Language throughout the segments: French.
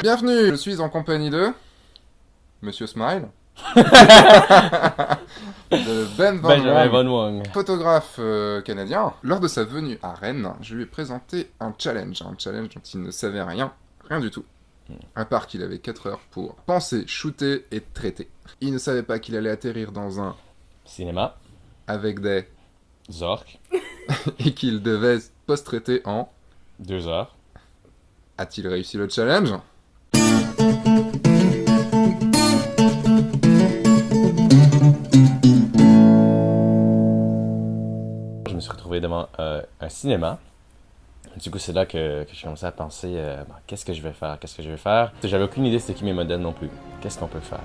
Bienvenue, je suis en compagnie de... Monsieur Smile. De Ben Benjamin Van Van Wong, Wong. photographe canadien. Lors de sa venue à Rennes, je lui ai présenté un challenge dont il ne savait rien du tout. À part qu'il avait 4 heures pour penser, shooter et traiter. Il ne savait pas qu'il allait atterrir dans un Cinéma. avec des Zork. et qu'il devait post-traiter en... 2 heures. A-t-il réussi le challenge? Je me suis retrouvé devant un cinéma. Du coup, c'est là que j'ai commencé à penser qu'est-ce que je vais faire? J'avais aucune idée c'était qui mes modèles non plus. Qu'est-ce qu'on peut faire?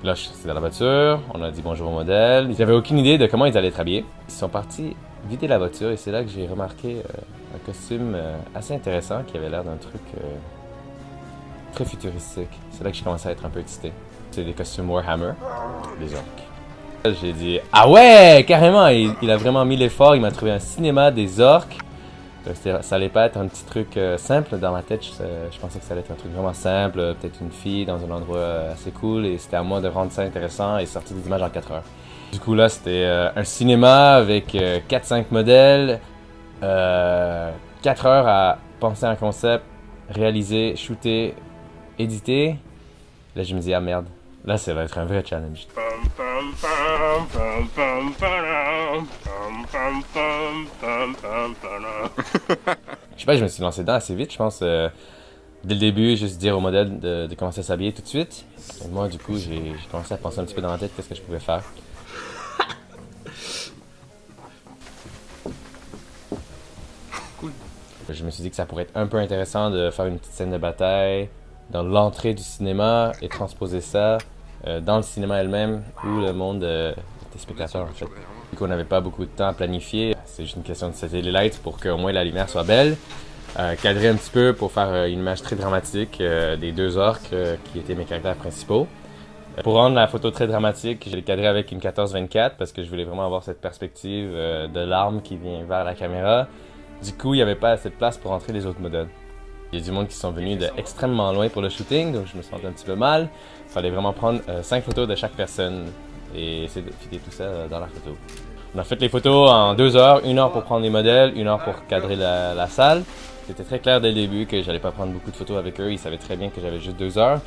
Là, j'étais dans la voiture, on a dit bonjour aux modèles. J'avais aucune idée de comment ils allaient être habillés. Ils sont partis vider la voiture et c'est là que j'ai remarqué un costume assez intéressant qui avait l'air d'un truc très futuristique. C'est là que j'ai commencé à être un peu excité. C'est des costumes Warhammer, des orques. J'ai dit ah ouais, carrément, il a vraiment mis l'effort, il m'a trouvé un cinéma des orques. Ça allait pas être un petit truc simple dans ma tête, je pensais que ça allait être un truc vraiment simple, peut-être une fille dans un endroit assez cool et c'était à moi de rendre ça intéressant et sortir des images en 4 heures. Du coup là c'était un cinéma avec 4-5 modèles, 4 heures à penser un concept, réaliser, shooter, éditer. Là je me dis ah merde, là ça va être un vrai challenge. Je sais pas, je me suis lancé dedans assez vite, je pense. Dès le début, juste dire au modèle de commencer à s'habiller tout de suite. Et moi, du coup, j'ai commencé à penser un petit peu dans ma tête qu'est-ce que je pouvais faire. Cool. Je me suis dit que ça pourrait être un peu intéressant de faire une petite scène de bataille dans l'entrée du cinéma et transposer ça dans le cinéma elle-même où le monde des spectateurs en fait. Du coup, on n'avait pas beaucoup de temps à planifier. C'est juste une question de setter les lights pour qu'au moins la lumière soit belle. Cadrer un petit peu pour faire une image très dramatique des 2 orques qui étaient mes caractères principaux. Pour rendre la photo très dramatique, je l'ai cadré avec une 14-24 parce que je voulais vraiment avoir cette perspective de l'arme qui vient vers la caméra. Du coup, il n'y avait pas assez de place pour entrer les autres modèles. Il y a du monde qui sont venus d'extrêmement loin pour le shooting, donc je me sentais un petit peu mal. Il fallait vraiment prendre 5 photos de chaque personne et essayer de fitter tout ça dans la photo. On a fait les photos en 2 heures, 1 heure pour prendre les modèles, 1 heure pour cadrer la salle. C'était très clair dès le début que j'allais pas prendre beaucoup de photos avec eux, ils savaient très bien que j'avais juste 2 heures.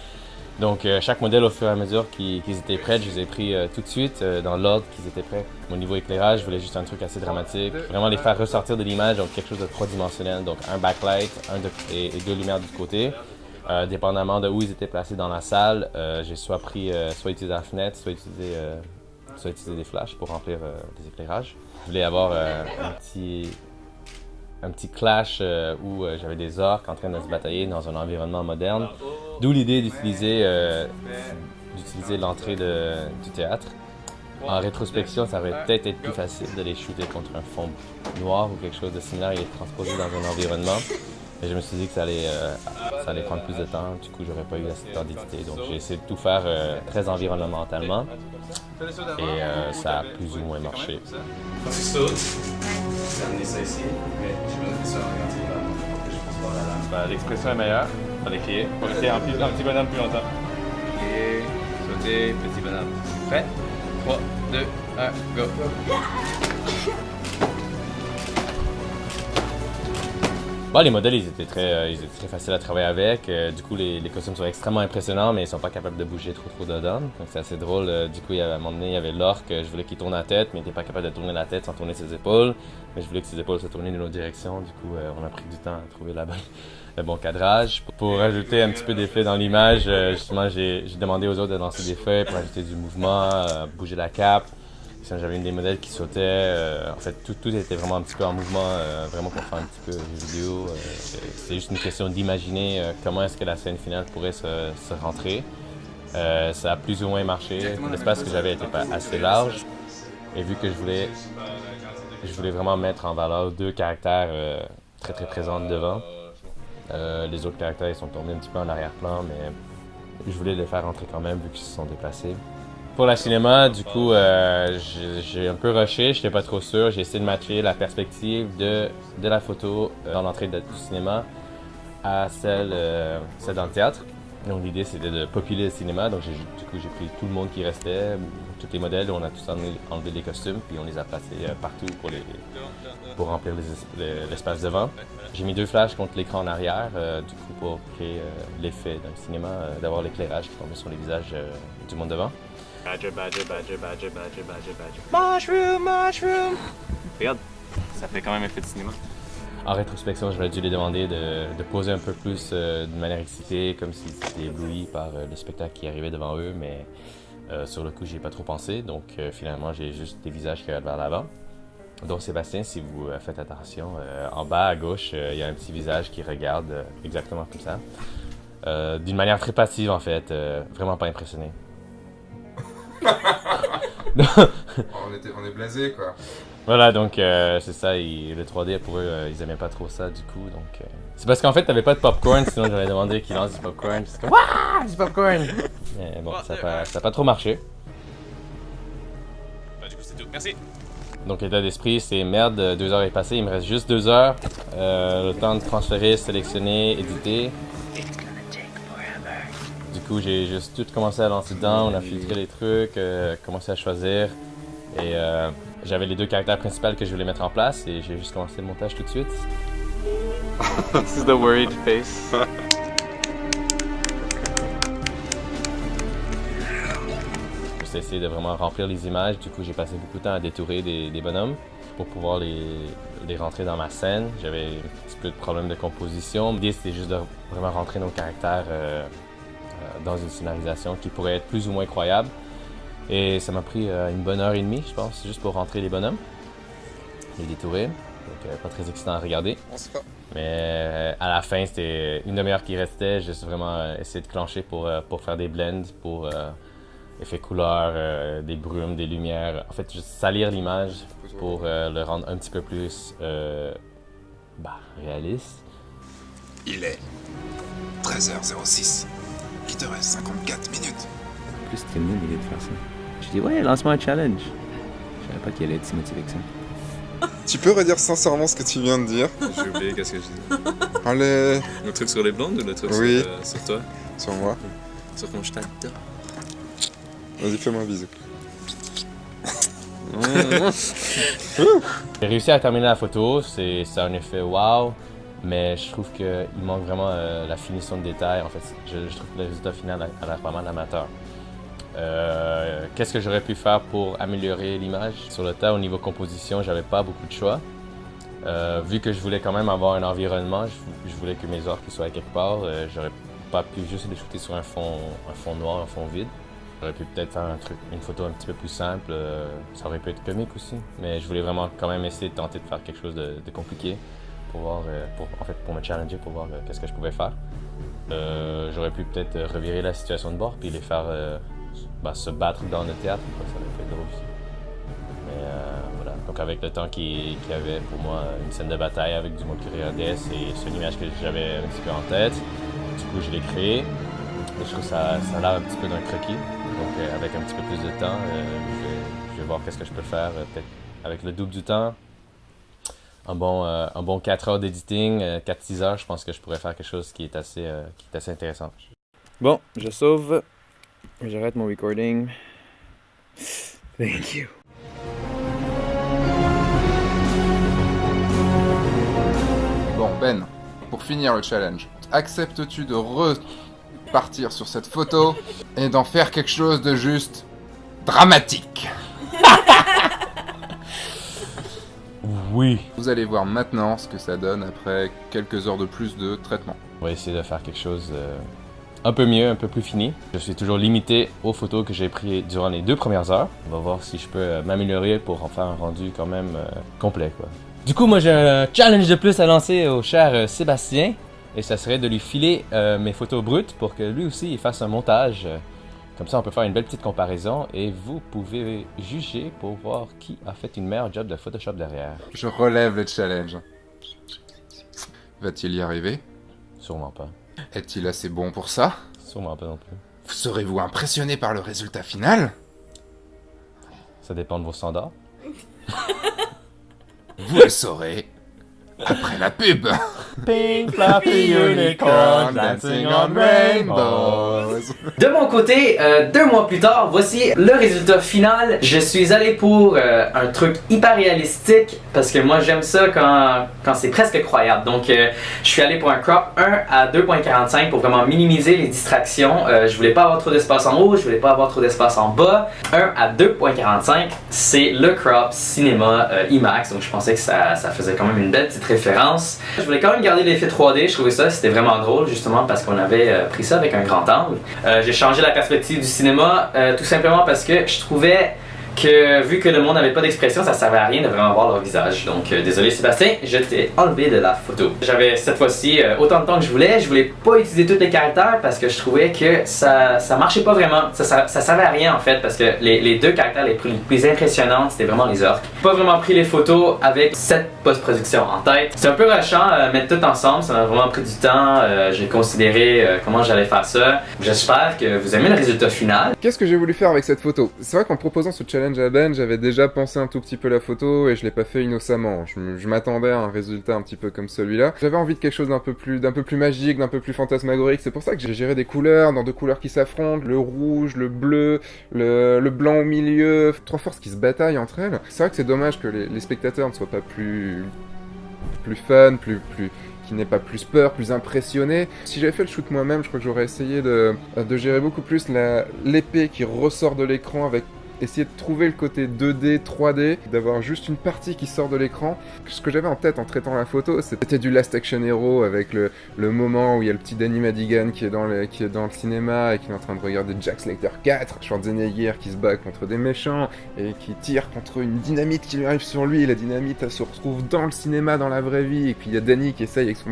Donc chaque modèle au fur et à mesure qu'ils étaient prêts, je les ai pris tout de suite dans l'ordre qu'ils étaient prêts. Au niveau éclairage, je voulais juste un truc assez dramatique, vraiment les faire ressortir de l'image, donc quelque chose de 3-dimensionnel, donc un backlight et 2 lumières du côté. Dépendamment de où ils étaient placés dans la salle, j'ai soit utilisé la fenêtre, soit utilisé des flashs pour remplir des éclairages. Je voulais avoir un petit clash où j'avais des orques en train de se batailler dans un environnement moderne. D'où l'idée d'utiliser l'entrée du théâtre. En rétrospection, ça aurait peut-être été plus facile de les shooter contre un fond noir ou quelque chose de similaire et les transposer dans un environnement. Mais je me suis dit que ça allait prendre plus de temps, du coup j'aurais pas eu assez de temps d'éditer. Donc j'ai essayé de tout faire très environnementalement et ça a plus ou moins marché. Tu sautes, tu vas amener ça ici, mais je vais mettre ça en entier là, pour que je puisse voir la lame. L'expression est meilleure, on va l'écrire. Pour rester un petit bonhomme plus longtemps. Et sauter, petit bonhomme. Prêt? 3, 2, 1, go! Bon, les modèles, ils étaient très faciles à travailler avec. Du coup, les costumes sont extrêmement impressionnants, mais ils sont pas capables de bouger trop dedans. Donc, c'est assez drôle. Du coup, à un moment donné, il y avait l'orque. Je voulais qu'il tourne la tête, mais il n'était pas capable de tourner la tête sans tourner ses épaules. Mais je voulais que ses épaules se tournaient dans l'autre direction. Du coup, on a pris du temps à trouver le bon cadrage. Pour ajouter un petit peu d'effet dans l'image, justement, j'ai demandé aux autres de lancer des feuilles pour ajouter du mouvement, bouger la cape. Sinon, j'avais une des modèles qui sautait. En fait, tout était vraiment un petit peu en mouvement, vraiment pour faire un petit peu de vidéo. C'est juste une question d'imaginer comment est-ce que la scène finale pourrait se rentrer. Ça a plus ou moins marché. L'espace que j'avais n'était pas assez large. Et vu que je voulais vraiment mettre en valeur 2 caractères très présents devant. Les autres caractères ils sont tombés un petit peu en arrière-plan, mais je voulais les faire rentrer quand même vu qu'ils se sont déplacés. Pour la cinéma, du coup, j'ai un peu rushé, j'étais pas trop sûr. J'ai essayé de matcher la perspective de la photo dans l'entrée du cinéma à celle dans le théâtre. Donc l'idée c'était de populer le cinéma, donc du coup j'ai pris tout le monde qui restait, tous les modèles, on a tous enlevé les costumes, puis on les a placés partout pour remplir l'espace devant. J'ai mis 2 flashs contre l'écran en arrière, du coup pour créer l'effet dans le cinéma, d'avoir l'éclairage qui tombait sur les visages du monde devant. Badger, badger, badger, badger, badger, badger, badger. Mushroom, mushroom! Regarde, ça fait quand même effet de cinéma. En rétrospection, j'aurais dû les demander de poser un peu plus d'une manière excitée, comme s'ils étaient éblouis par le spectacle qui arrivait devant eux, mais sur le coup, j'y ai pas trop pensé, donc finalement, j'ai juste des visages qui regardent vers l'avant. Donc Sébastien, si vous faites attention, en bas à gauche, il y a un petit visage qui regarde exactement comme ça. D'une manière très passive, en fait, vraiment pas impressionné. On est blasé, quoi. Voilà, donc c'est ça, le 3D pour eux, ils aimaient pas trop ça du coup, donc... C'est parce qu'en fait, t'avais pas de popcorn, sinon j'aurais demandé qu'ils lancent du popcorn, c'est comme WAH! Du popcorn! Mais bon, ça a pas trop marché. Bah, du coup, c'est tout. Merci. Donc l'état d'esprit, c'est merde, 2 heures est passé, il me reste juste 2 heures. Le temps de transférer, sélectionner, éditer. Du coup, j'ai juste tout commencé à lancer dedans, on a filtré les trucs, commencé à choisir. Et j'avais les 2 caractères principaux que je voulais mettre en place et j'ai juste commencé le montage tout de suite. This is the worried face. J'ai essayé de vraiment remplir les images, du coup j'ai passé beaucoup de temps à détourer des bonhommes pour pouvoir les rentrer dans ma scène. J'avais un petit peu de problème de composition. L'idée c'était juste de vraiment rentrer nos caractères dans une scénarisation qui pourrait être plus ou moins croyable. Et ça m'a pris une bonne heure et demie, je pense, juste pour rentrer les bonhommes, les détourer. Donc pas très excitant à regarder. On se fera. Mais à la fin, c'était une demi-heure qui restait, juste vraiment essayer de clencher pour faire des blends, pour effets couleurs, des brumes, des lumières. En fait, juste salir l'image pour le rendre un petit peu plus réaliste. Il est 13h06. Il te reste 54 minutes. En plus, c'était nul l'idée de faire ça. Je dis, ouais, lance-moi un challenge. Je savais pas qu'il allait être si motivé que ça. Tu peux redire sincèrement ce que tu viens de dire? J'ai oublié qu'est-ce que je dis. Allez, Le truc sur les blondes ou le truc Oui. sur toi? sur moi. Sur ton je t'adore. Vas-y, fais-moi un bisou. J'ai réussi à terminer la photo, c'est un effet wow, mais je trouve qu'il manque vraiment la finition de détail. En fait, je trouve que le résultat final a l'air pas mal amateur. Qu'est-ce que j'aurais pu faire pour améliorer l'image? Sur le tas, au niveau composition, j'avais pas beaucoup de choix. Vu que je voulais quand même avoir un environnement, je voulais que mes orques soient quelque part. J'aurais pas pu juste les shooter sur un fond noir, un fond vide. J'aurais pu peut-être faire une photo un petit peu plus simple, ça aurait pu être comique aussi. Mais je voulais vraiment quand même essayer de tenter de faire quelque chose de compliqué pour voir, pour me challenger, pour voir qu'est-ce que je pouvais faire. J'aurais pu peut-être revirer la situation de bord puis les faire se battre dans le théâtre, ça aurait pu être drôle aussi. Mais voilà, donc avec le temps qu'il y avait pour moi une scène de bataille avec du monde qui regardait, c'est une image que j'avais un petit peu en tête. Du coup, je l'ai créé. Et je trouve que ça a l'air un petit peu d'un croquis. Donc avec un petit peu plus de temps, je vais voir qu'est-ce que je peux faire, peut-être avec le double du temps. Un bon 4 heures d'editing, 4-6 heures, je pense que je pourrais faire quelque chose qui est assez intéressant. Bon, je sauve. J'arrête mon recording. Thank you. Bon, Ben, pour finir le challenge, acceptes-tu de repartir sur cette photo et d'en faire quelque chose de juste dramatique? Oui. Vous allez voir maintenant ce que ça donne après quelques heures de plus de traitement. On va essayer de faire quelque chose un peu mieux, un peu plus fini. Je suis toujours limité aux photos que j'ai prises durant les 2 premières heures. On va voir si je peux m'améliorer pour en faire un rendu quand même complet, quoi. Du coup, moi j'ai un challenge de plus à lancer au cher Sébastien. Et ça serait de lui filer mes photos brutes pour que lui aussi il fasse un montage. Comme ça, on peut faire une belle petite comparaison et vous pouvez juger pour voir qui a fait une meilleure job de Photoshop derrière. Je relève le challenge. Va-t-il y arriver? Sûrement pas. Est-il assez bon pour ça? Sûrement pas non plus. Serez-vous impressionné par le résultat final? Ça dépend de vos standards. Vous le saurez après la pub. Pink fluffy unicorn dancing on rainbows. De mon côté, 2 mois plus tard, voici le résultat final. Je suis allé pour un truc hyper réalistique parce que moi j'aime ça quand c'est presque croyable. Donc je suis allé pour un crop 1 à 2.45 pour vraiment minimiser les distractions. Je voulais pas avoir trop d'espace en haut, je voulais pas avoir trop d'espace en bas. 1 à 2.45, c'est le crop cinéma IMAX, donc je pensais que ça faisait quand même une belle petite référence. Je voulais quand même garder l'effet 3D, je trouvais ça, c'était vraiment drôle justement parce qu'on avait pris ça avec un grand angle. J'ai changé la perspective du cinéma tout simplement parce que je trouvais que vu que le monde n'avait pas d'expression, ça servait à rien de vraiment voir leur visage. Donc désolé Sébastien, je t'ai enlevé de la photo. J'avais cette fois-ci autant de temps que je voulais pas utiliser tous les caractères parce que je trouvais que ça marchait pas vraiment. Ça servait à rien en fait parce que les 2 caractères les plus impressionnants c'était vraiment les orques. Pas vraiment pris les photos avec cette post-production en tête. C'est un peu rushant mettre tout ensemble, ça m'a vraiment pris du temps. J'ai considéré comment j'allais faire ça. J'espère que vous aimez le résultat final. Qu'est-ce que j'ai voulu faire avec cette photo? C'est vrai qu'en proposant ce challenge à Ben, j'avais déjà pensé un tout petit peu la photo et je l'ai pas fait innocemment. Je m'attendais à un résultat un petit peu comme celui-là. J'avais envie de quelque chose d'un peu plus magique, d'un peu plus fantasmagorique. C'est pour ça que j'ai géré des couleurs, dans 2 couleurs qui s'affrontent, le rouge, le bleu, le blanc au milieu, 3 forces qui se bataillent entre elles. C'est vrai que c'est dommage que les spectateurs ne soient pas plus fun, qui n'ait pas plus peur, plus impressionné. Si j'avais fait le shoot moi-même, je crois que j'aurais essayé de gérer beaucoup plus l'épée qui ressort de l'écran avec essayer de trouver le côté 2D, 3D, d'avoir juste une partie qui sort de l'écran. Ce que j'avais en tête en traitant la photo, c'était du Last Action Hero avec le moment où il y a le petit Danny Madigan qui est dans le cinéma et qui est en train de regarder Jack Slater 4, Schwarzenegger qui se bat contre des méchants et qui tire contre une dynamite qui lui arrive sur lui et la dynamite elle se retrouve dans le cinéma, dans la vraie vie, et puis il y a Danny qui essaye avec son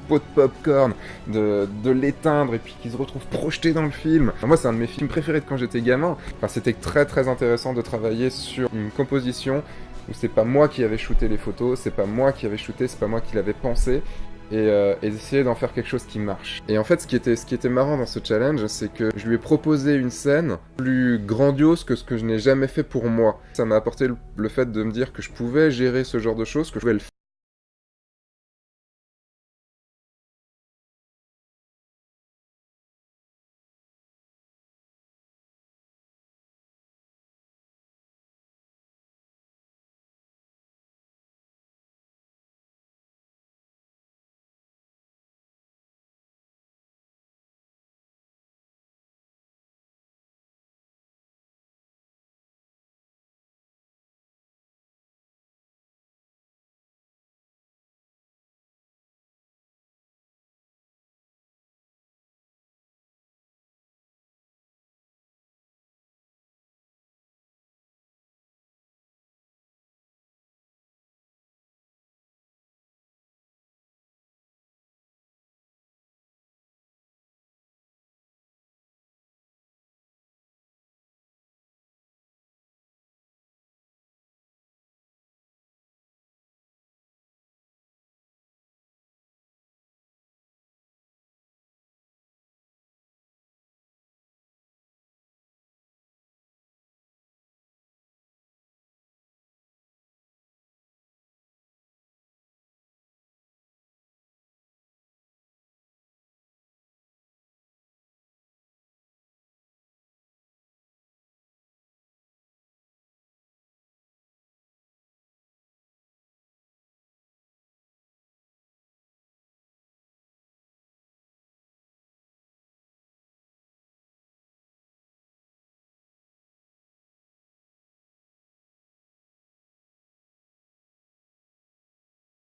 pot de popcorn, de l'éteindre et puis qui se retrouve projeté dans le film. Enfin, moi c'est un de mes films préférés de quand j'étais gamin. Enfin, c'était très très intéressant de travailler sur une composition où c'est pas moi qui avais shooté les photos, c'est pas moi qui avais shooté, c'est pas moi qui l'avais pensé. Et d'essayer d'en faire quelque chose qui marche. Et en fait, ce qui était marrant dans ce challenge, c'est que je lui ai proposé une scène plus grandiose que ce que je n'ai jamais fait pour moi. Ça m'a apporté le fait de me dire que je pouvais gérer ce genre de choses, que je pouvais le